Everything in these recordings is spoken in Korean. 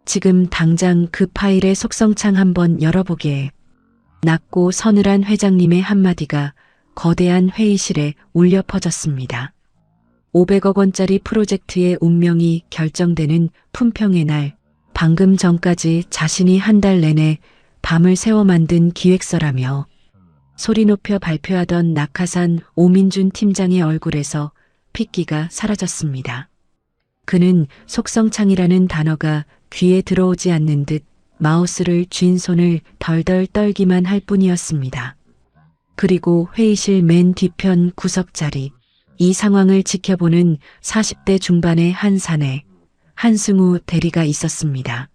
지금 당장 그 파일의 속성창 한번 열어보게. 낮고 서늘한 회장님의 한마디가 거대한 회의실에 울려 퍼졌습니다. 500억 원짜리 프로젝트의 운명이 결정되는 품평의 날, 방금 전까지 자신이 한 달 내내 밤을 새워 만든 기획서라며 소리 높여 발표하던 낙하산 오민준 팀장의 얼굴에서 핏기가 사라졌습니다. 그는 속성창이라는 단어가 귀에 들어오지 않는 듯 마우스를 쥔 손을 덜덜 떨기만 할 뿐이었습니다. 그리고 회의실 맨 뒤편 구석자리, 이 상황을 지켜보는 40대 중반의 한 사내, 한승우 대리가 있었습니다.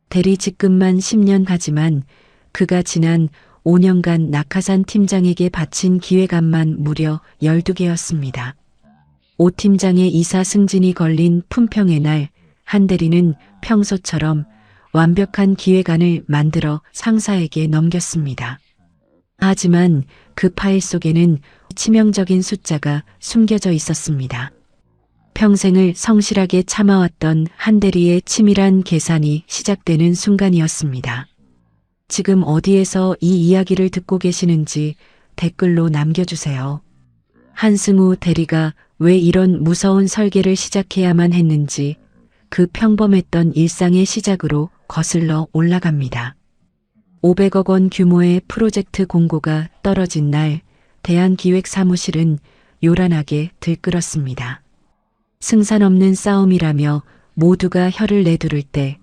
대리 직급만 10년 하지만 그가 지난 5년간 낙하산 팀장에게 바친 기획안만 무려 12개였습니다. 오 팀장의 이사 승진이 걸린 품평의 날, 한 대리는 평소처럼 완벽한 기획안을 만들어 상사에게 넘겼습니다. 하지만 그 파일 속에는 치명적인 숫자가 숨겨져 있었습니다. 평생을 성실하게 참아왔던 한 대리의 치밀한 계산이 시작되는 순간이었습니다. 지금 어디에서 이 이야기를 듣고 계시는지 댓글로 남겨주세요. 한승우 대리가 왜 이런 무서운 설계를 시작해야만 했는지 그 평범했던 일상의 시작으로 거슬러 올라갑니다. 500억 원 규모의 프로젝트 공고가 떨어진 날, 대한기획사무실은 요란하게 들끓었습니다. 승산 없는 싸움이라며 모두가 혀를 내두를 때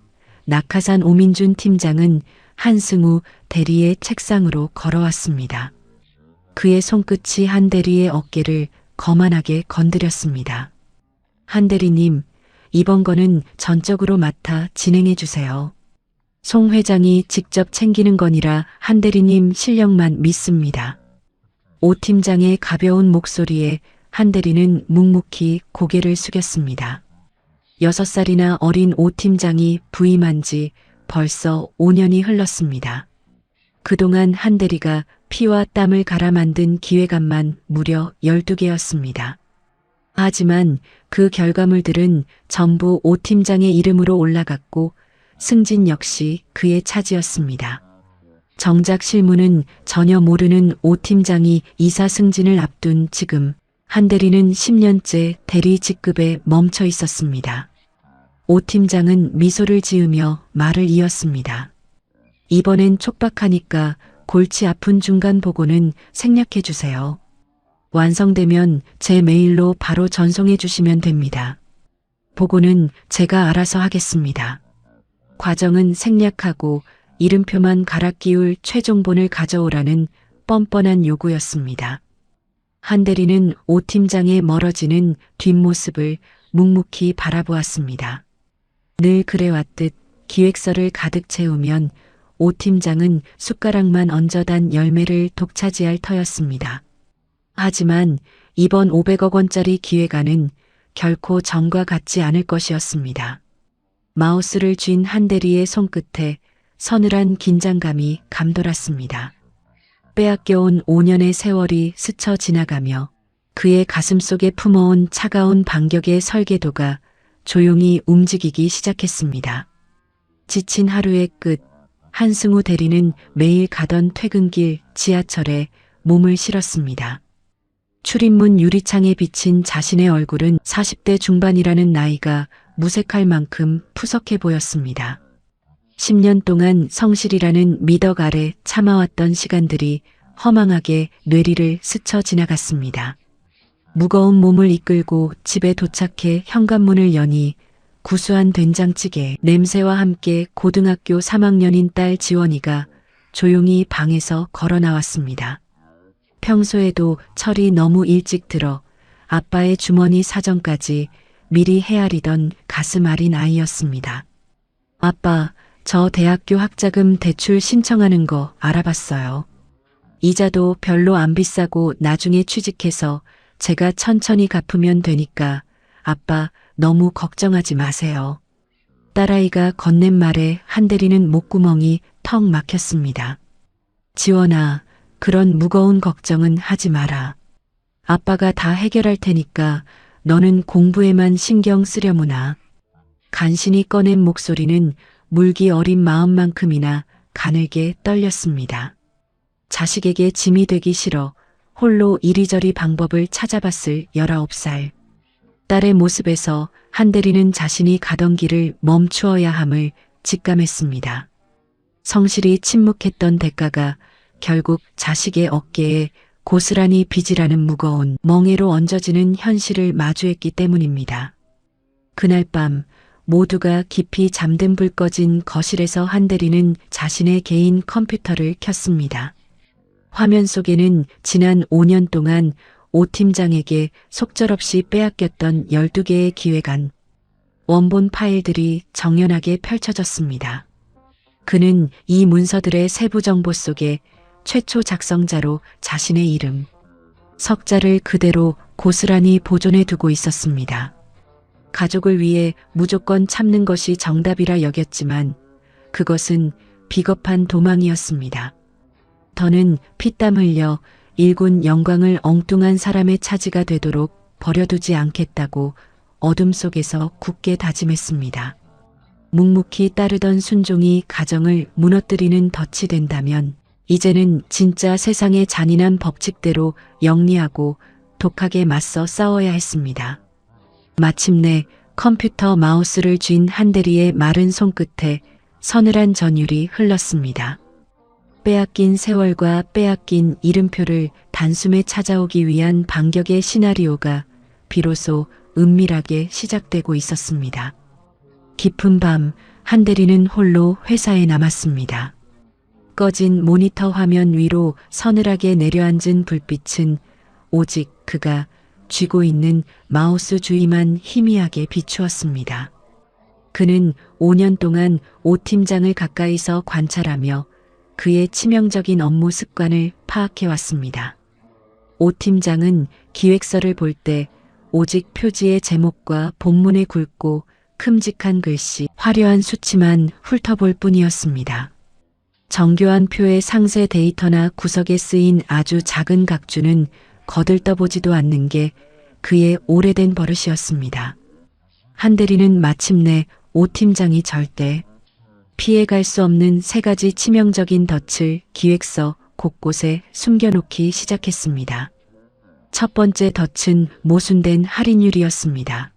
낙하산 오민준 팀장은 한승우 대리의 책상으로 걸어왔습니다. 그의 손끝이 한 대리의 어깨를 거만하게 건드렸습니다. 한 대리님, 이번 거는 전적으로 맡아 진행해 주세요. 송 회장이 직접 챙기는 거니라 한 대리님 실력만 믿습니다. 오 팀장의 가벼운 목소리에 한 대리는 묵묵히 고개를 숙였습니다. 6살이나 어린 오 팀장이 부임한 지 벌써 5년이 흘렀습니다. 그동안 한 대리가 피와 땀을 갈아 만든 기획안만 무려 12개였습니다. 하지만 그 결과물들은 전부 오 팀장의 이름으로 올라갔고 승진 역시 그의 차지였습니다. 정작 실무는 전혀 모르는 오 팀장이 이사 승진을 앞둔 지금 한 대리는 10년째 대리 직급에 멈춰 있었습니다. 오 팀장은 미소를 지으며 말을 이었습니다. 이번엔 촉박하니까 골치 아픈 중간 보고는 생략해 주세요. 완성되면 제 메일로 바로 전송해 주시면 됩니다. 보고는 제가 알아서 하겠습니다. 과정은 생략하고 이름표만 갈아 끼울 최종본을 가져오라는 뻔뻔한 요구였습니다. 한 대리는 오 팀장의 멀어지는 뒷모습을 묵묵히 바라보았습니다. 늘 그래왔듯 기획서를 가득 채우면 오 팀장은 숟가락만 얹어단 열매를 독차지할 터였습니다. 하지만 이번 500억 원짜리 기획안은 결코 전과 같지 않을 것이었습니다. 마우스를 쥔 한 대리의 손끝에 서늘한 긴장감이 감돌았습니다. 빼앗겨온 5년의 세월이 스쳐 지나가며 그의 가슴속에 품어온 차가운 반격의 설계도가 조용히 움직이기 시작했습니다. 지친 하루의 끝, 한승우 대리는 매일 가던 퇴근길 지하철에 몸을 실었습니다. 출입문 유리창에 비친 자신의 얼굴은 40대 중반이라는 나이가 무색할 만큼 푸석해 보였습니다. 10년 동안 성실이라는 미덕 아래 참아왔던 시간들이 허망하게 뇌리를 스쳐 지나갔습니다. 무거운 몸을 이끌고 집에 도착해 현관문을 여니 구수한 된장찌개 냄새와 함께 고등학교 3학년인 딸 지원이가 조용히 방에서 걸어 나왔습니다. 평소에도 철이 너무 일찍 들어 아빠의 주머니 사정까지 미리 헤아리던 가슴 아린 아이였습니다. 아빠, 저 대학교 학자금 대출 신청하는 거 알아봤어요. 이자도 별로 안 비싸고 나중에 취직해서 제가 천천히 갚으면 되니까 아빠 너무 걱정하지 마세요. 딸아이가 건넨 말에 한 대리는 목구멍이 턱 막혔습니다. 지원아, 그런 무거운 걱정은 하지 마라. 아빠가 다 해결할 테니까 너는 공부에만 신경 쓰려무나. 간신히 꺼낸 목소리는 물기 어린 마음만큼이나 가늘게 떨렸습니다. 자식에게 짐이 되기 싫어 홀로 이리저리 방법을 찾아봤을 19살. 딸의 모습에서 한대리는 자신이 가던 길을 멈추어야 함을 직감했습니다. 성실히 침묵했던 대가가 결국 자식의 어깨에 고스란히 빚이라는 무거운 멍에로 얹어지는 현실을 마주했기 때문입니다. 그날 밤 모두가 깊이 잠든 불 꺼진 거실에서 한대리는 자신의 개인 컴퓨터를 켰습니다. 화면 속에는 지난 5년 동안 오 팀장에게 속절없이 빼앗겼던 12개의 기획안, 원본 파일들이 정연하게 펼쳐졌습니다. 그는 이 문서들의 세부 정보 속에 최초 작성자로 자신의 이름, 석자를 그대로 고스란히 보존해 두고 있었습니다. 가족을 위해 무조건 참는 것이 정답이라 여겼지만 그것은 비겁한 도망이었습니다. 더는 피땀 흘려 일군 영광을 엉뚱한 사람의 차지가 되도록 버려두지 않겠다고 어둠 속에서 굳게 다짐했습니다. 묵묵히 따르던 순종이 가정을 무너뜨리는 덫이 된다면 이제는 진짜 세상의 잔인한 법칙대로 영리하고 독하게 맞서 싸워야 했습니다. 마침내 컴퓨터 마우스를 쥔 한대리의 마른 손끝에 서늘한 전율이 흘렀습니다. 빼앗긴 세월과 빼앗긴 이름표를 단숨에 찾아오기 위한 반격의 시나리오가 비로소 은밀하게 시작되고 있었습니다. 깊은 밤 한대리는 홀로 회사에 남았습니다. 꺼진 모니터 화면 위로 서늘하게 내려앉은 불빛은 오직 그가 쥐고 있는 마우스 주위만 희미하게 비추었습니다. 그는 5년 동안 오 팀장을 가까이서 관찰하며 그의 치명적인 업무 습관을 파악해왔습니다. 오 팀장은 기획서를 볼 때 오직 표지의 제목과 본문에 굵고 큼직한 글씨, 화려한 수치만 훑어볼 뿐이었습니다. 정교한 표의 상세 데이터나 구석에 쓰인 아주 작은 각주는 거들떠보지도 않는 게 그의 오래된 버릇이었습니다. 한대리는 마침내 오 팀장이 절대 피해갈 수 없는 3가지 치명적인 덫을 기획서 곳곳에 숨겨놓기 시작했습니다. 첫 번째 덫은 모순된 할인율이었습니다.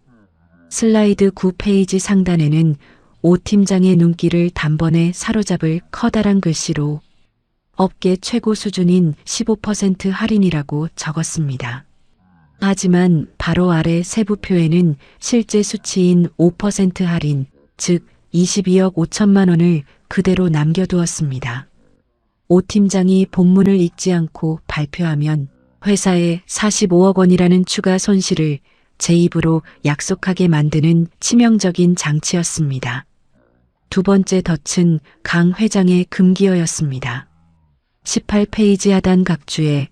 슬라이드 9페이지 상단에는 오 팀장의 눈길을 단번에 사로잡을 커다란 글씨로 업계 최고 수준인 15% 할인이라고 적었습니다. 하지만 바로 아래 세부표에는 실제 수치인 5% 할인, 즉 22억 5천만 원을 그대로 남겨두었습니다. 오 팀장이 본문을 읽지 않고 발표하면 회사에 45억 원이라는 추가 손실을 제 입으로 약속하게 만드는 치명적인 장치였습니다. 두 번째 덫은 강 회장의 금기어였습니다. 18페이지 하단 각주에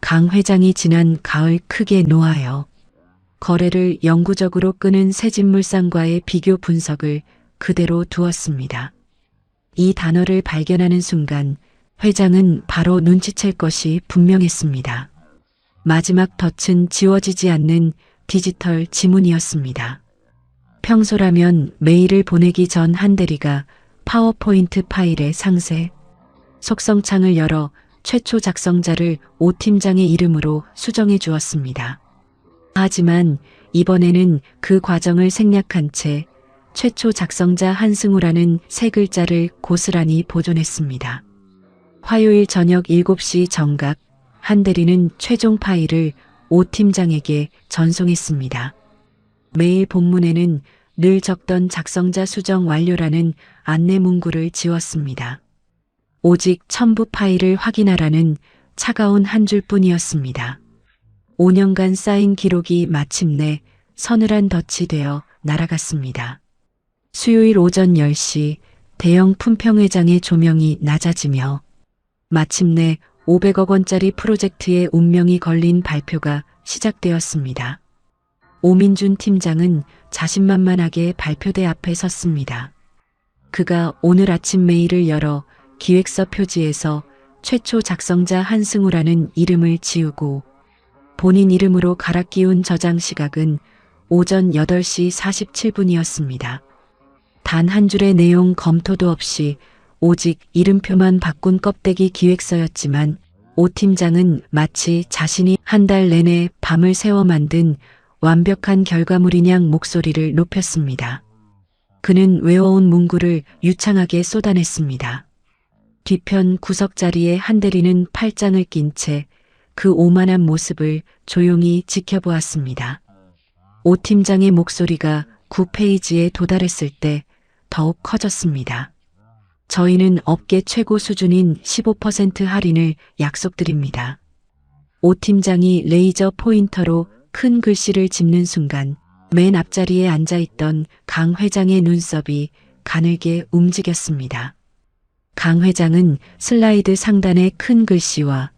강 회장이 지난 가을 크게 놓아요. 거래를 영구적으로 끄는 새집물상과의 비교 분석을 그대로 두었습니다. 이 단어를 발견하는 순간 회장은 바로 눈치챌 것이 분명했습니다. 마지막 덫은 지워지지 않는 디지털 지문이었습니다. 평소라면 메일을 보내기 전 한대리가 파워포인트 파일의 상세, 속성창을 열어 최초 작성자를 오 팀장의 이름으로 수정해 주었습니다. 하지만 이번에는 그 과정을 생략한 채 최초 작성자 한승우라는 3글자를 고스란히 보존했습니다. 화요일 저녁 7시 정각 한대리는 최종 파일을 오 팀장에게 전송했습니다. 메일 본문에는 늘 적던 작성자 수정 완료라는 안내 문구를 지웠습니다. 오직 첨부 파일을 확인하라는 차가운 한 줄뿐이었습니다. 5년간 쌓인 기록이 마침내 서늘한 덫이 되어 날아갔습니다. 수요일 오전 10시 대형 품평회장의 조명이 낮아지며 마침내 500억 원짜리 프로젝트의 운명이 걸린 발표가 시작되었습니다. 오민준 팀장은 자신만만하게 발표대 앞에 섰습니다. 그가 오늘 아침 메일을 열어 기획서 표지에서 최초 작성자 한승우라는 이름을 지우고 본인 이름으로 갈아 끼운 저장 시각은 오전 8시 47분이었습니다. 단 한 줄의 내용 검토도 없이 오직 이름표만 바꾼 껍데기 기획서였지만 오 팀장은 마치 자신이 한 달 내내 밤을 새워 만든 완벽한 결과물이냥 목소리를 높였습니다. 그는 외워온 문구를 유창하게 쏟아냈습니다. 뒤편 구석자리에 한대리는 팔짱을 낀 채 그 오만한 모습을 조용히 지켜보았습니다. 오 팀장의 목소리가 9페이지에 도달했을 때 더욱 커졌습니다. 저희는 업계 최고 수준인 15% 할인을 약속드립니다. 오 팀장이 레이저 포인터로 큰 글씨를 짚는 순간 맨 앞자리에 앉아있던 강 회장의 눈썹이 가늘게 움직였습니다. 강 회장은 슬라이드 상단의 큰 글씨와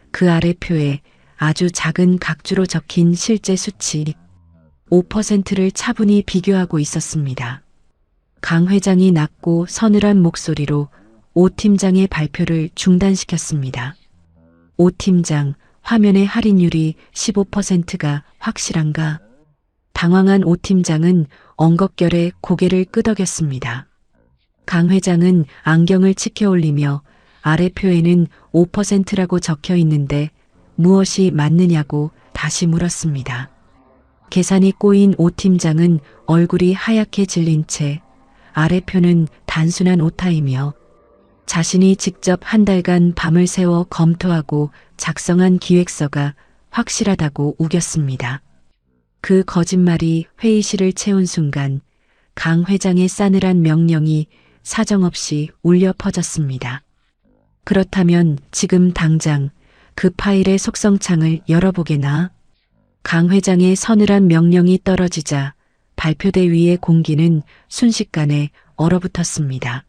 그 아래 표에 아주 작은 각주로 적힌 실제 수치 5%를 차분히 비교하고 있었습니다. 강 회장이 낮고 서늘한 목소리로 오 팀장의 발표를 중단시켰습니다. 오 팀장, 화면의 할인율이 15%가 확실한가? 당황한 오 팀장은 엉겁결에 고개를 끄덕였습니다. 강 회장은 안경을 치켜 올리며 아래 표에는 5%라고 적혀 있는데 무엇이 맞느냐고 다시 물었습니다. 계산이 꼬인 오 팀장은 얼굴이 하얗게 질린 채 아래 표는 단순한 오타이며 자신이 직접 한 달간 밤을 새워 검토하고 작성한 기획서가 확실하다고 우겼습니다. 그 거짓말이 회의실을 채운 순간 강 회장의 싸늘한 명령이 사정없이 울려 퍼졌습니다. 그렇다면 지금 당장 그 파일의 속성창을 열어보게나. 강 회장의 서늘한 명령이 떨어지자 발표대 위의 공기는 순식간에 얼어붙었습니다.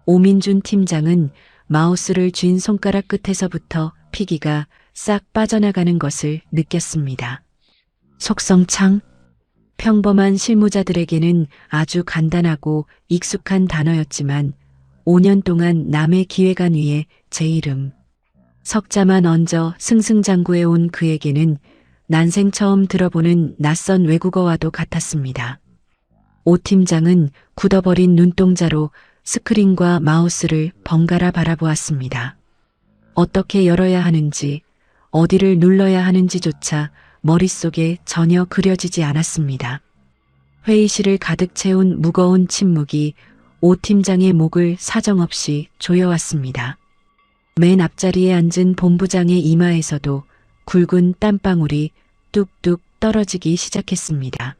오민준 팀장은 마우스를 쥔 손가락 끝에서부터 피기가 싹 빠져나가는 것을 느꼈습니다. 속성창? 평범한 실무자들에게는 아주 간단하고 익숙한 단어였지만 5년 동안 남의 기획안 위에 제 이름, 석자만 얹어 승승장구해 온 그에게는 난생 처음 들어보는 낯선 외국어와도 같았습니다. 오 팀장은 굳어버린 눈동자로 스크린과 마우스를 번갈아 바라보았습니다. 어떻게 열어야 하는지, 어디를 눌러야 하는지조차 머릿속에 전혀 그려지지 않았습니다. 회의실을 가득 채운 무거운 침묵이 오 팀장의 목을 사정없이 조여왔습니다. 맨 앞자리에 앉은 본부장의 이마에서도 굵은 땀방울이 뚝뚝 떨어지기 시작했습니다.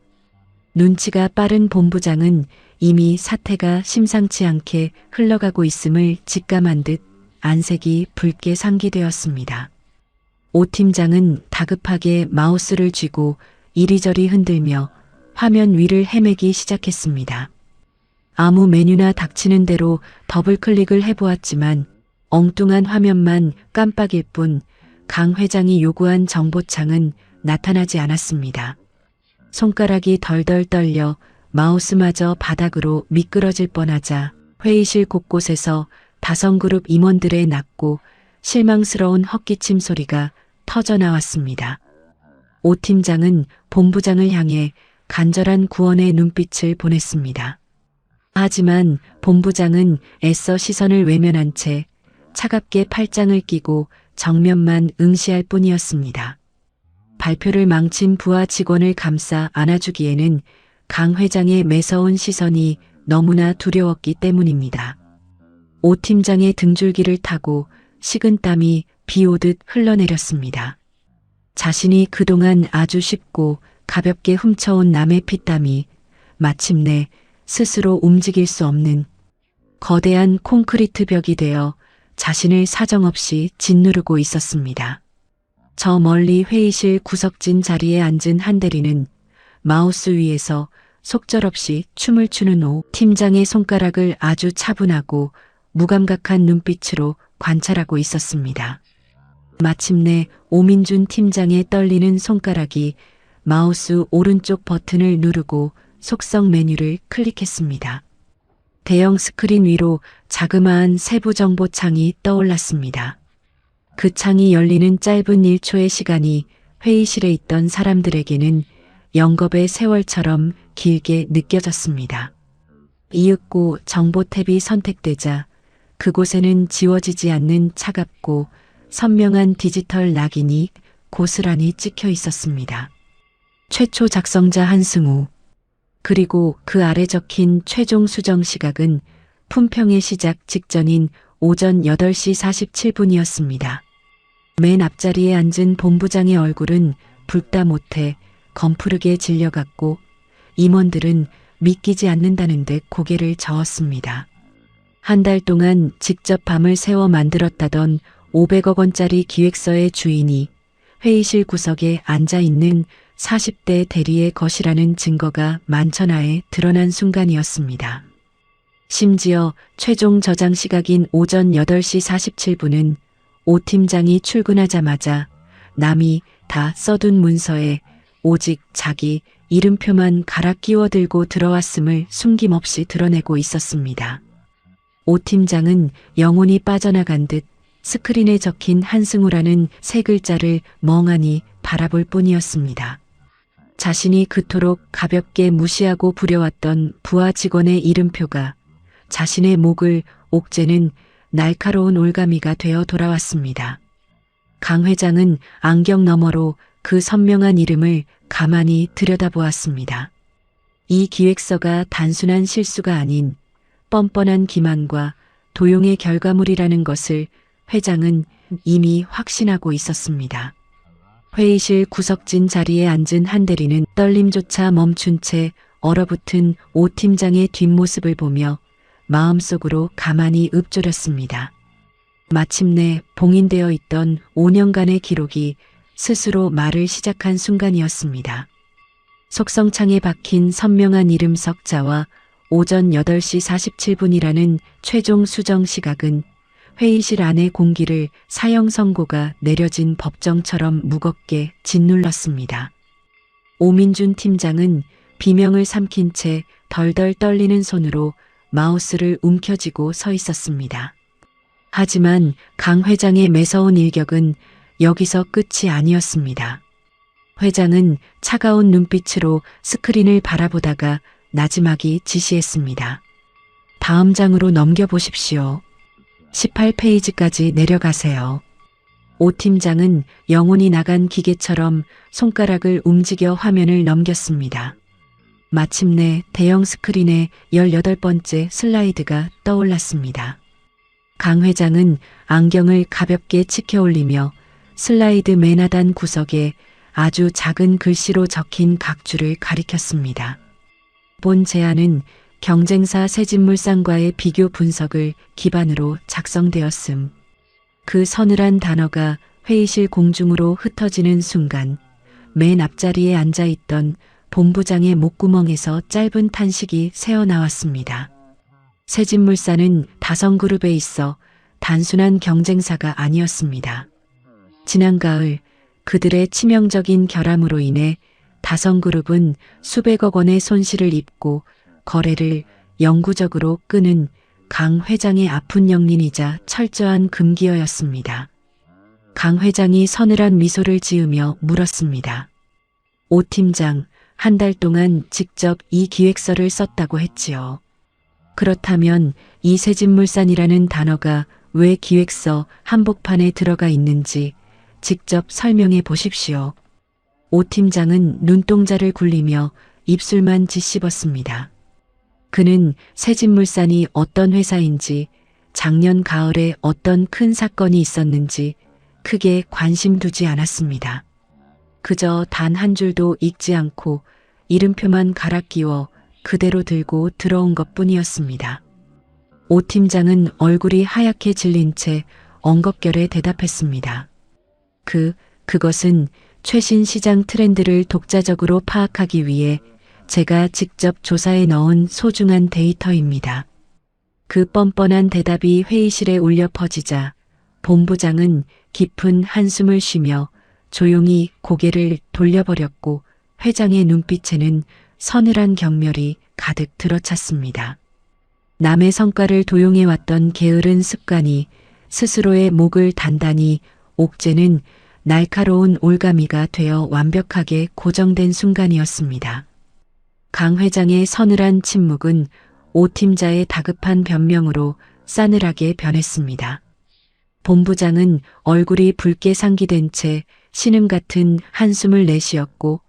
눈치가 빠른 본부장은 이미 사태가 심상치 않게 흘러가고 있음을 직감한 듯 안색이 붉게 상기되었습니다. 오 팀장은 다급하게 마우스를 쥐고 이리저리 흔들며 화면 위를 헤매기 시작했습니다. 아무 메뉴나 닥치는 대로 더블 클릭을 해보았지만 엉뚱한 화면만 깜빡일 뿐 강 회장이 요구한 정보창은 나타나지 않았습니다. 손가락이 덜덜 떨려 마우스마저 바닥으로 미끄러질 뻔하자 회의실 곳곳에서 다성그룹 임원들의 낮고 실망스러운 헛기침 소리가 터져나왔습니다. 오 팀장은 본부장을 향해 간절한 구원의 눈빛을 보냈습니다. 하지만 본부장은 애써 시선을 외면한 채 차갑게 팔짱을 끼고 정면만 응시할 뿐이었습니다. 발표를 망친 부하 직원을 감싸 안아주기에는 강 회장의 매서운 시선이 너무나 두려웠기 때문입니다. 오 팀장의 등줄기를 타고 식은땀이 비 오듯 흘러내렸습니다. 자신이 그동안 아주 쉽고 가볍게 훔쳐온 남의 피땀이 마침내 스스로 움직일 수 없는 거대한 콘크리트 벽이 되어 자신을 사정없이 짓누르고 있었습니다. 저 멀리 회의실 구석진 자리에 앉은 한대리는 마우스 위에서 속절없이 춤을 추는 오 팀장의 손가락을 아주 차분하고 무감각한 눈빛으로 관찰하고 있었습니다. 마침내 오민준 팀장의 떨리는 손가락이 마우스 오른쪽 버튼을 누르고 속성 메뉴를 클릭했습니다. 대형 스크린 위로 자그마한 세부 정보 창이 떠올랐습니다. 그 창이 열리는 짧은 1초의 시간이 회의실에 있던 사람들에게는 영겁의 세월처럼 길게 느껴졌습니다. 이윽고 정보 탭이 선택되자 그곳에는 지워지지 않는 차갑고 선명한 디지털 낙인이 고스란히 찍혀 있었습니다. 최초 작성자 한승우. 그리고 그 아래 적힌 최종 수정 시각은 품평의 시작 직전인 오전 8시 47분이었습니다. 맨 앞자리에 앉은 본부장의 얼굴은 붉다 못해 검푸르게 질려갔고 임원들은 믿기지 않는다는 듯 고개를 저었습니다. 한 달 동안 직접 밤을 새워 만들었다던 500억 원짜리 기획서의 주인이 회의실 구석에 앉아 있는 40대 대리의 것이라는 증거가 만천하에 드러난 순간이었습니다. 심지어 최종 저장 시각인 오전 8시 47분은 오 팀장이 출근하자마자 남이 다 써둔 문서에 오직 자기 이름표만 갈아 끼워 들고 들어왔음을 숨김없이 드러내고 있었습니다. 오 팀장은 영혼이 빠져나간 듯 스크린에 적힌 한승우라는 세 글자를 멍하니 바라볼 뿐이었습니다. 자신이 그토록 가볍게 무시하고 부려왔던 부하 직원의 이름표가 자신의 목을 옥죄는 날카로운 올가미가 되어 돌아왔습니다. 강 회장은 안경 너머로 그 선명한 이름을 가만히 들여다보았습니다. 이 기획서가 단순한 실수가 아닌 뻔뻔한 기만과 도용의 결과물이라는 것을 회장은 이미 확신하고 있었습니다. 회의실 구석진 자리에 앉은 한 대리는 떨림조차 멈춘 채 얼어붙은 오 팀장의 뒷모습을 보며 마음속으로 가만히 읊조렸습니다. 마침내 봉인되어 있던 5년간의 기록이 스스로 말을 시작한 순간이었습니다. 속성창에 박힌 선명한 이름 석자와 오전 8시 47분이라는 최종 수정 시각은 회의실 안의 공기를 사형 선고가 내려진 법정처럼 무겁게 짓눌렀습니다. 오민준 팀장은 비명을 삼킨 채 덜덜 떨리는 손으로 마우스를 움켜쥐고 서 있었습니다. 하지만 강 회장의 매서운 일격은 여기서 끝이 아니었습니다. 회장은 차가운 눈빛으로 스크린을 바라보다가 나지막이 지시했습니다. 다음 장으로 넘겨보십시오. 18페이지까지 내려가세요. 오 팀장은 영혼이 나간 기계처럼 손가락을 움직여 화면을 넘겼습니다. 마침내 대형 스크린에 18번째 슬라이드가 떠올랐습니다. 강 회장은 안경을 가볍게 치켜 올리며 슬라이드 맨 하단 구석에 아주 작은 글씨로 적힌 각주를 가리켰습니다. 본 제안은 경쟁사 세진물산과의 비교 분석을 기반으로 작성되었음. 그 서늘한 단어가 회의실 공중으로 흩어지는 순간 맨 앞자리에 앉아있던 본부장의 목구멍에서 짧은 탄식이 새어나왔습니다. 세진물산은 다성그룹에 있어 단순한 경쟁사가 아니었습니다. 지난 가을 그들의 치명적인 결함으로 인해 다성그룹은 수백억 원의 손실을 입고 거래를 영구적으로 끄는 강 회장의 아픈 영린이자 철저한 금기어였습니다. 강 회장이 서늘한 미소를 지으며 물었습니다. 오 팀장, 한 달 동안 직접 이 기획서를 썼다고 했지요. 그렇다면 이 세진물산이라는 단어가 왜 기획서 한복판에 들어가 있는지 직접 설명해 보십시오. 오 팀장은 눈동자를 굴리며 입술만 짓씹었습니다. 그는 세진물산이 어떤 회사인지, 작년 가을에 어떤 큰 사건이 있었는지 크게 관심 두지 않았습니다. 그저 단 한 줄도 읽지 않고 이름표만 갈아 끼워 그대로 들고 들어온 것뿐이었습니다. 오 팀장은 얼굴이 하얗게 질린 채 엉겁결에 대답했습니다. 그것은 최신 시장 트렌드를 독자적으로 파악하기 위해 제가 직접 조사해 넣은 소중한 데이터입니다. 그 뻔뻔한 대답이 회의실에 울려 퍼지자 본부장은 깊은 한숨을 쉬며 조용히 고개를 돌려버렸고 회장의 눈빛에는 서늘한 경멸이 가득 들어찼습니다. 남의 성과를 도용해왔던 게으른 습관이 스스로의 목을 단단히 옥죄는 날카로운 올가미가 되어 완벽하게 고정된 순간이었습니다. 강 회장의 서늘한 침묵은 오 팀장의 다급한 변명으로 싸늘하게 변했습니다. 본부장은 얼굴이 붉게 상기된 채 신음 같은 한숨을 내쉬었고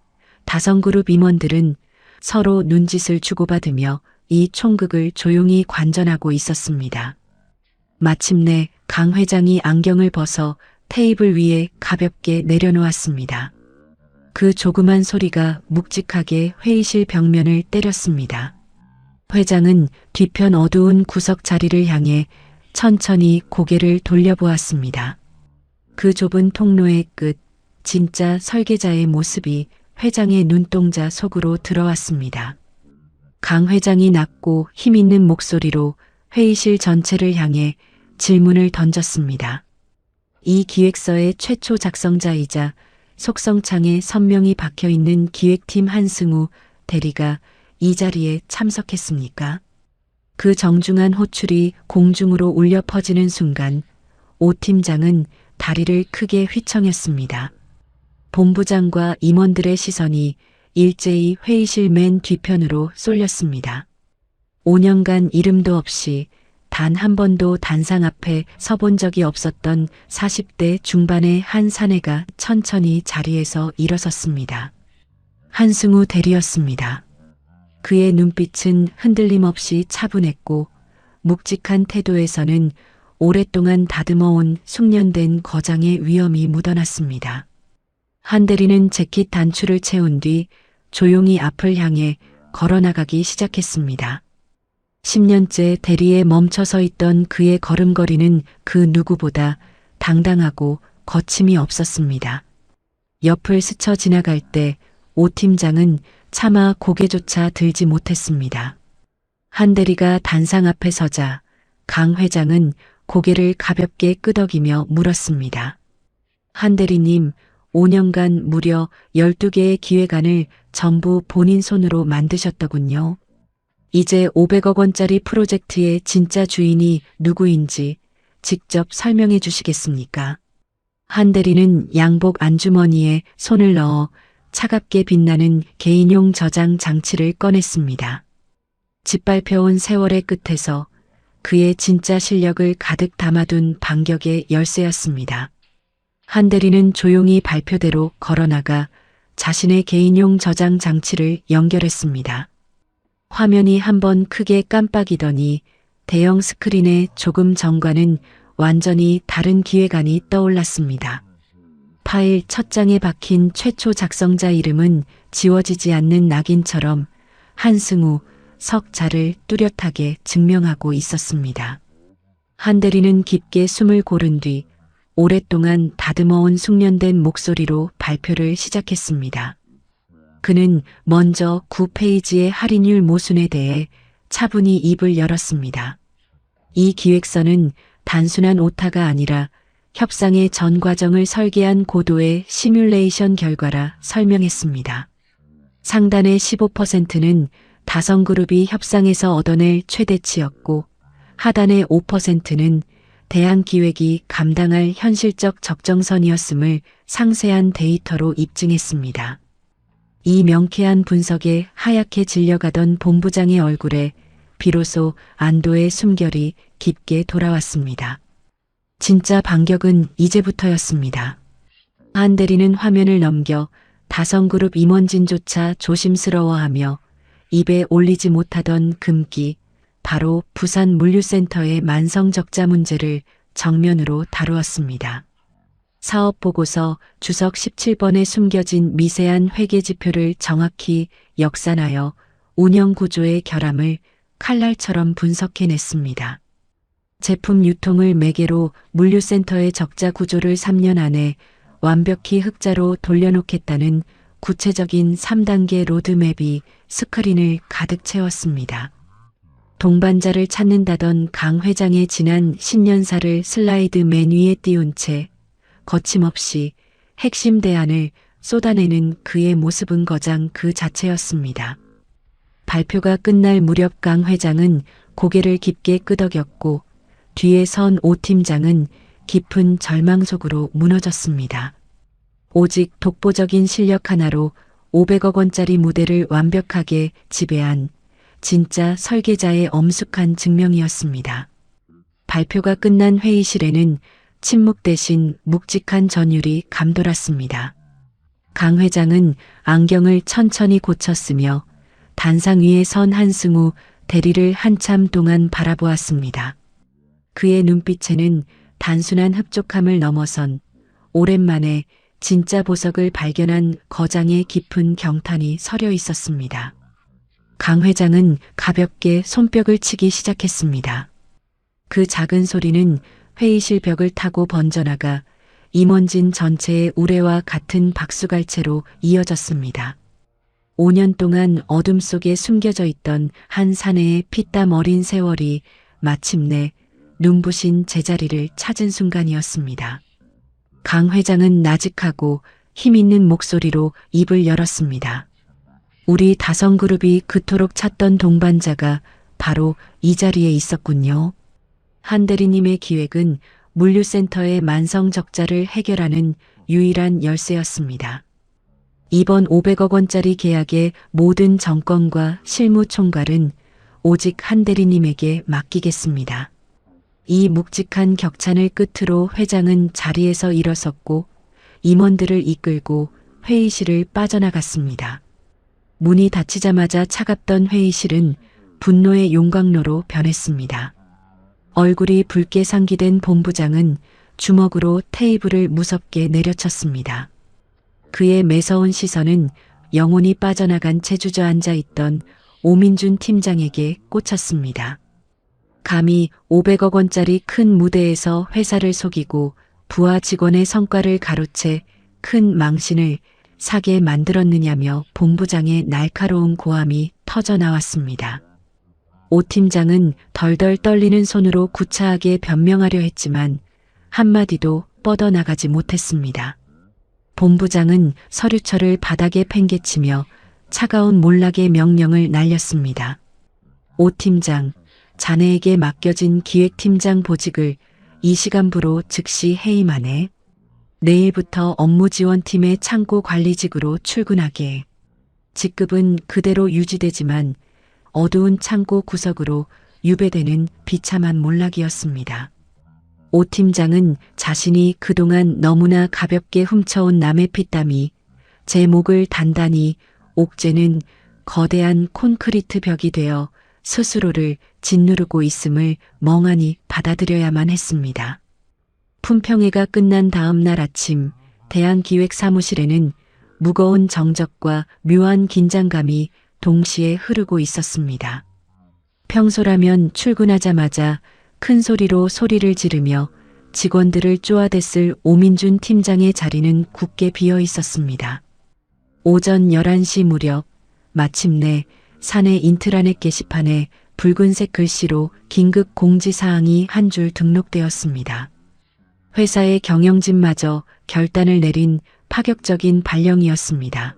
다성그룹 임원들은 서로 눈짓을 주고받으며 이 총극을 조용히 관전하고 있었습니다. 마침내 강 회장이 안경을 벗어 테이블 위에 가볍게 내려놓았습니다. 그 조그만 소리가 묵직하게 회의실 벽면을 때렸습니다. 회장은 뒤편 어두운 구석 자리를 향해 천천히 고개를 돌려보았습니다. 그 좁은 통로의 끝, 진짜 설계자의 모습이 회장의 눈동자 속으로 들어왔습니다. 강 회장이 낮고 힘있는 목소리로 회의실 전체를 향해 질문을 던졌습니다. 이 기획서의 최초 작성자이자 속성창에 선명히 박혀있는 기획팀 한승우 대리가 이 자리에 참석했습니까? 그 정중한 호출이 공중으로 울려 퍼지는 순간 오 팀장은 다리를 크게 휘청였습니다. 본부장과 임원들의 시선이 일제히 회의실 맨 뒤편으로 쏠렸습니다. 5년간 이름도 없이 단 한 번도 단상 앞에 서본 적이 없었던 40대 중반의 한 사내가 천천히 자리에서 일어섰습니다. 한승우 대리였습니다. 그의 눈빛은 흔들림 없이 차분했고 묵직한 태도에서는 오랫동안 다듬어온 숙련된 거장의 위엄이 묻어났습니다. 한 대리는 재킷 단추를 채운 뒤 조용히 앞을 향해 걸어나가기 시작했습니다. 10년째 대리에 멈춰서 있던 그의 걸음걸이는 그 누구보다 당당하고 거침이 없었습니다. 옆을 스쳐 지나갈 때 오 팀장은 차마 고개조차 들지 못했습니다. 한 대리가 단상 앞에 서자 강 회장은 고개를 가볍게 끄덕이며 물었습니다. 한 대리님, 5년간 무려 12개의 기획안을 전부 본인 손으로 만드셨더군요. 이제 500억 원짜리 프로젝트의 진짜 주인이 누구인지 직접 설명해 주시겠습니까? 한 대리는 양복 안주머니에 손을 넣어 차갑게 빛나는 개인용 저장 장치를 꺼냈습니다. 짓밟혀온 세월의 끝에서 그의 진짜 실력을 가득 담아둔 반격의 열쇠였습니다. 한 대리는 조용히 발표대로 걸어나가 자신의 개인용 저장 장치를 연결했습니다. 화면이 한번 크게 깜빡이더니 대형 스크린에 조금 전과는 완전히 다른 기획안이 떠올랐습니다. 파일 첫 장에 박힌 최초 작성자 이름은 지워지지 않는 낙인처럼 한승우, 석자를 뚜렷하게 증명하고 있었습니다. 한 대리는 깊게 숨을 고른 뒤 오랫동안 다듬어온 숙련된 목소리로 발표를 시작했습니다. 그는 먼저 9페이지의 할인율 모순에 대해 차분히 입을 열었습니다. 이 기획서는 단순한 오타가 아니라 협상의 전 과정을 설계한 고도의 시뮬레이션 결과라 설명했습니다. 상단의 15%는 다성그룹이 협상에서 얻어낼 최대치였고 하단의 5%는 대한기획이 감당할 현실적 적정선이었음을 상세한 데이터로 입증했습니다. 이 명쾌한 분석에 하얗게 질려가던 본부장의 얼굴에 비로소 안도의 숨결이 깊게 돌아왔습니다. 진짜 반격은 이제부터였습니다. 한 대리는 화면을 넘겨 다성그룹 임원진조차 조심스러워하며 입에 올리지 못하던 금기, 바로 부산 물류센터의 만성 적자 문제를 정면으로 다루었습니다. 사업보고서 주석 17번에 숨겨진 미세한 회계지표를 정확히 역산하여 운영구조의 결함을 칼날처럼 분석해냈습니다. 제품 유통을 매개로 물류센터의 적자 구조를 3년 안에 완벽히 흑자로 돌려놓겠다는 구체적인 3단계 로드맵이 스크린을 가득 채웠습니다. 동반자를 찾는다던 강 회장의 지난 신년사를 슬라이드 맨 위에 띄운 채 거침없이 핵심 대안을 쏟아내는 그의 모습은 거장 그 자체였습니다. 발표가 끝날 무렵 강 회장은 고개를 깊게 끄덕였고 뒤에 선 오 팀장은 깊은 절망 속으로 무너졌습니다. 오직 독보적인 실력 하나로 500억 원짜리 무대를 완벽하게 지배한 진짜 설계자의 엄숙한 증명이었습니다. 발표가 끝난 회의실에는 침묵 대신 묵직한 전율이 감돌았습니다. 강 회장은 안경을 천천히 고쳤으며 단상 위에 선 한승우 대리를 한참 동안 바라보았습니다. 그의 눈빛에는 단순한 흡족함을 넘어선 오랜만에 진짜 보석을 발견한 거장의 깊은 경탄이 서려 있었습니다. 강 회장은 가볍게 손뼉을 치기 시작했습니다. 그 작은 소리는 회의실 벽을 타고 번져나가 임원진 전체의 우레와 같은 박수갈채로 이어졌습니다. 5년 동안 어둠 속에 숨겨져 있던 한 사내의 피땀 어린 세월이 마침내 눈부신 제자리를 찾은 순간이었습니다. 강 회장은 나직하고 힘있는 목소리로 입을 열었습니다. 우리 다성그룹이 그토록 찾던 동반자가 바로 이 자리에 있었군요. 한 대리님의 기획은 물류센터의 만성 적자를 해결하는 유일한 열쇠였습니다. 이번 500억 원짜리 계약의 모든 정권과 실무 총괄은 오직 한 대리님에게 맡기겠습니다. 이 묵직한 격찬을 끝으로 회장은 자리에서 일어섰고 임원들을 이끌고 회의실을 빠져나갔습니다. 문이 닫히자마자 차갑던 회의실은 분노의 용광로로 변했습니다. 얼굴이 붉게 상기된 본부장은 주먹으로 테이블을 무섭게 내려쳤습니다. 그의 매서운 시선은 영혼이 빠져나간 채 주저앉아 있던 오민준 팀장에게 꽂혔습니다. 감히 500억 원짜리 큰 무대에서 회사를 속이고 부하 직원의 성과를 가로채 큰 망신을 사게 만들었느냐며 본부장의 날카로운 고함이 터져 나왔습니다. 오 팀장은 덜덜 떨리는 손으로 구차하게 변명하려 했지만 한마디도 뻗어나가지 못했습니다. 본부장은 서류철을 바닥에 팽개치며 차가운 몰락의 명령을 날렸습니다. 오 팀장, 자네에게 맡겨진 기획팀장 보직을 이 시간부로 즉시 해임하네. 내일부터 업무지원팀의 창고관리직으로 출근하게. 직급은 그대로 유지되지만 어두운 창고 구석으로 유배되는 비참한 몰락이었습니다. 오 팀장은 자신이 그동안 너무나 가볍게 훔쳐온 남의 피땀이 제 목을 단단히 옥죄는 거대한 콘크리트 벽이 되어 스스로를 짓누르고 있음을 멍하니 받아들여야만 했습니다. 품평회가 끝난 다음 날 아침 대한기획사무실에는 무거운 정적과 묘한 긴장감이 동시에 흐르고 있었습니다. 평소라면 출근하자마자 큰 소리로 소리를 지르며 직원들을 쪼아댔을 오민준 팀장의 자리는 굳게 비어 있었습니다. 오전 11시 무렵 마침내 사내 인트라넷 게시판에 붉은색 글씨로 긴급 공지사항이 한 줄 등록되었습니다. 회사의 경영진마저 결단을 내린 파격적인 발령이었습니다.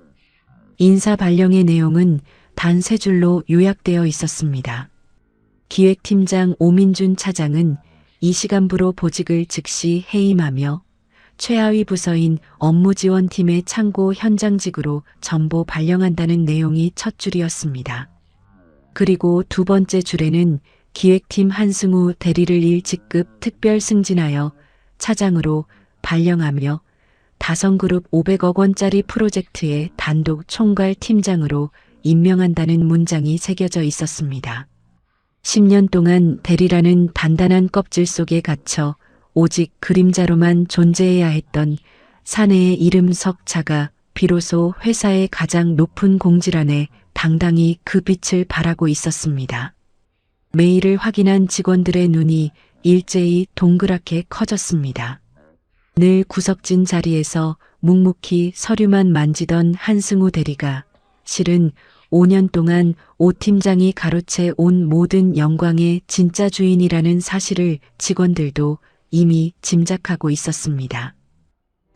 인사 발령의 내용은 단 3줄로 요약되어 있었습니다. 기획팀장 오민준 차장은 이 시간부로 보직을 즉시 해임하며 최하위 부서인 업무지원팀의 창고 현장직으로 전보 발령한다는 내용이 첫 줄이었습니다. 그리고 두 번째 줄에는 기획팀 한승우 대리를 1직급 특별 승진하여 차장으로 발령하며 다성그룹 500억 원짜리 프로젝트의 단독 총괄 팀장으로 임명한다는 문장이 새겨져 있었습니다. 10년 동안 대리라는 단단한 껍질 속에 갇혀 오직 그림자로만 존재해야 했던 사내의 이름 석자가 비로소 회사의 가장 높은 공지란에 당당히 그 빛을 발하고 있었습니다. 메일을 확인한 직원들의 눈이 일제히 동그랗게 커졌습니다. 늘 구석진 자리에서 묵묵히 서류만 만지던 한승우 대리가 실은 5년 동안 오 팀장이 가로채 온 모든 영광의 진짜 주인이라는 사실을 직원들도 이미 짐작하고 있었습니다.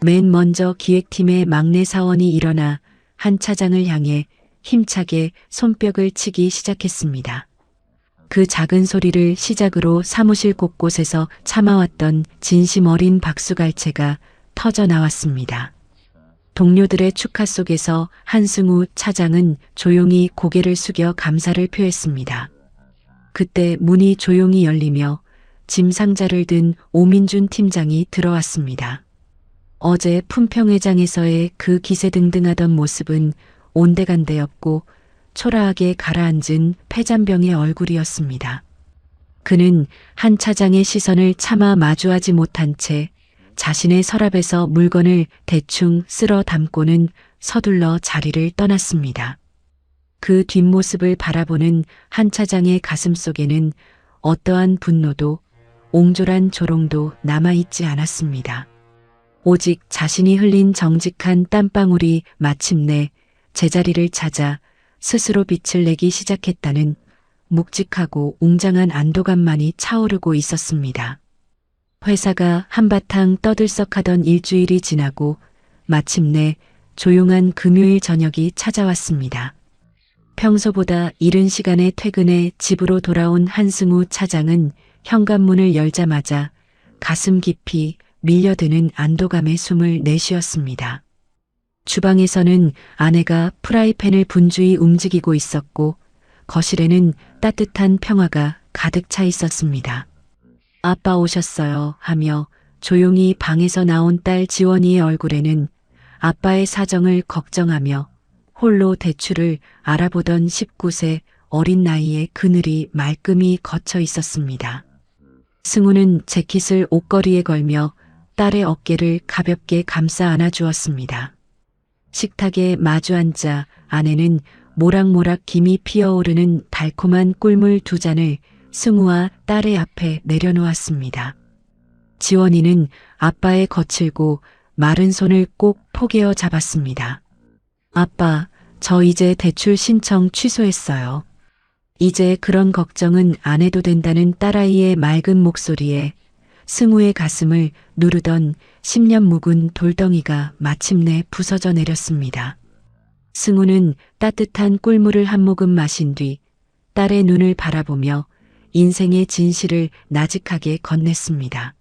맨 먼저 기획팀의 막내 사원이 일어나 한 차장을 향해 힘차게 손뼉을 치기 시작했습니다. 그 작은 소리를 시작으로 사무실 곳곳에서 참아왔던 진심 어린 박수갈채가 터져 나왔습니다. 동료들의 축하 속에서 한승우 차장은 조용히 고개를 숙여 감사를 표했습니다. 그때 문이 조용히 열리며 짐 상자를 든 오민준 팀장이 들어왔습니다. 어제 품평회장에서의 그 기세등등하던 모습은 온데간데없고 초라하게 가라앉은 폐잔병의 얼굴이었습니다. 그는 한 차장의 시선을 차마 마주하지 못한 채 자신의 서랍에서 물건을 대충 쓸어 담고는 서둘러 자리를 떠났습니다. 그 뒷모습을 바라보는 한 차장의 가슴속에는 어떠한 분노도 옹졸한 조롱도 남아있지 않았습니다. 오직 자신이 흘린 정직한 땀방울이 마침내 제자리를 찾아 스스로 빛을 내기 시작했다는 묵직하고 웅장한 안도감만이 차오르고 있었습니다. 회사가 한바탕 떠들썩하던 일주일이 지나고 마침내 조용한 금요일 저녁이 찾아왔습니다. 평소보다 이른 시간에 퇴근해 집으로 돌아온 한승우 차장은 현관문을 열자마자 가슴 깊이 밀려드는 안도감에 숨을 내쉬었습니다. 주방에서는 아내가 프라이팬을 분주히 움직이고 있었고 거실에는 따뜻한 평화가 가득 차 있었습니다. 아빠 오셨어요 하며 조용히 방에서 나온 딸 지원이의 얼굴에는 아빠의 사정을 걱정하며 홀로 대출을 알아보던 19세 어린 나이의 그늘이 말끔히 걷혀 있었습니다. 승우는 재킷을 옷걸이에 걸며 딸의 어깨를 가볍게 감싸 안아주었습니다. 식탁에 마주 앉아 아내는 모락모락 김이 피어오르는 달콤한 꿀물 2잔을 승우와 딸의 앞에 내려놓았습니다. 지원이는 아빠의 거칠고 마른 손을 꼭 포개어 잡았습니다. 아빠, 저 이제 대출 신청 취소했어요. 이제 그런 걱정은 안 해도 된다는 딸아이의 맑은 목소리에 승우의 가슴을 누르던 10년 묵은 돌덩이가 마침내 부서져 내렸습니다. 승우는 따뜻한 꿀물을 한 모금 마신 뒤 딸의 눈을 바라보며 인생의 진실을 나직하게 건넸습니다.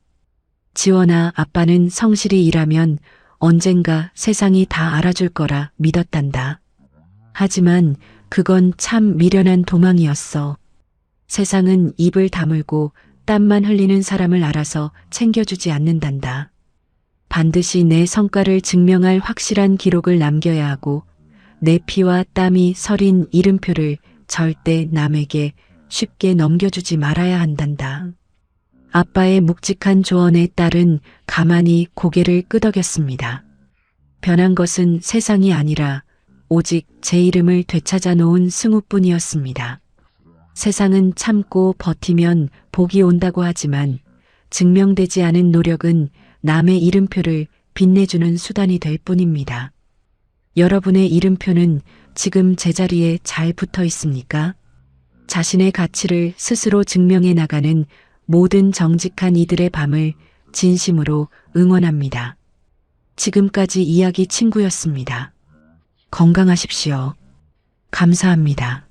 지원아, 아빠는 성실히 일하면 언젠가 세상이 다 알아줄 거라 믿었단다. 하지만 그건 참 미련한 도망이었어. 세상은 입을 다물고 땀만 흘리는 사람을 알아서 챙겨주지 않는단다. 반드시 내 성과를 증명할 확실한 기록을 남겨야 하고 내 피와 땀이 서린 이름표를 절대 남에게 쉽게 넘겨주지 말아야 한단다. 아빠의 묵직한 조언에 딸은 가만히 고개를 끄덕였습니다. 변한 것은 세상이 아니라 오직 제 이름을 되찾아 놓은 승우뿐이었습니다. 세상은 참고 버티면 복이 온다고 하지만 증명되지 않은 노력은 남의 이름표를 빛내주는 수단이 될 뿐입니다. 여러분의 이름표는 지금 제자리에 잘 붙어 있습니까? 자신의 가치를 스스로 증명해 나가는 모든 정직한 이들의 밤을 진심으로 응원합니다. 지금까지 이야기 친구였습니다. 건강하십시오. 감사합니다.